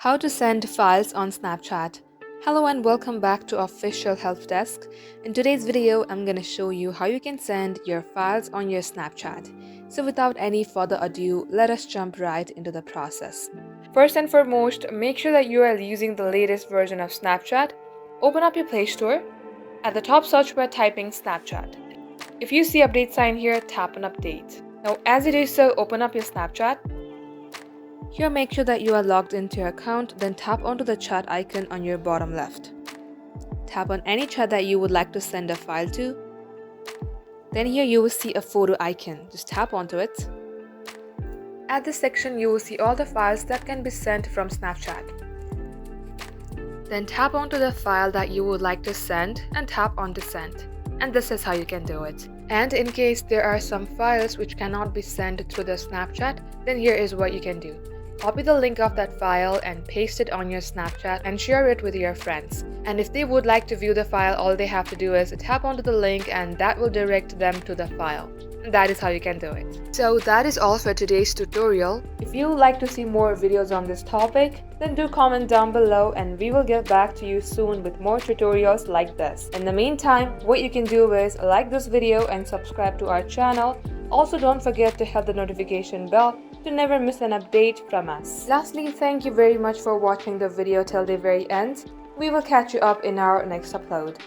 How to send files on Snapchat. Hello and welcome back to Official Help Desk. In today's video, I'm going to show you how you can send your files on your Snapchat. So without any further ado, let us jump right into the process. First and foremost, make sure that you are using the latest version of Snapchat. Open up your Play Store. At the top search bar, typing Snapchat. If you see update sign here, tap on update. Now as you do so, open up your Snapchat. Here, make sure that you are logged into your account, then tap onto the chat icon on your bottom left. Tap on any chat that you would like to send a file to. Then here you will see a photo icon. Just tap onto it. At this section, you will see all the files that can be sent from Snapchat. Then tap onto the file that you would like to send and tap on to send. And this is how you can do it. And in case there are some files which cannot be sent through the Snapchat, then here is what you can do. Copy the link of that file and paste it on your Snapchat and share it with your friends. And if they would like to view the file, all they have to do is tap onto the link and that will direct them to the file. And that is how you can do it. So that is all for today's tutorial. If you would like to see more videos on this topic, then do comment down below and we will get back to you soon with more tutorials like this. In the meantime, what you can do is like this video and subscribe to our channel. Also, don't forget to hit the notification bell to never miss an update from us. Lastly, thank you very much for watching the video till the very end. We will catch you up in our next upload.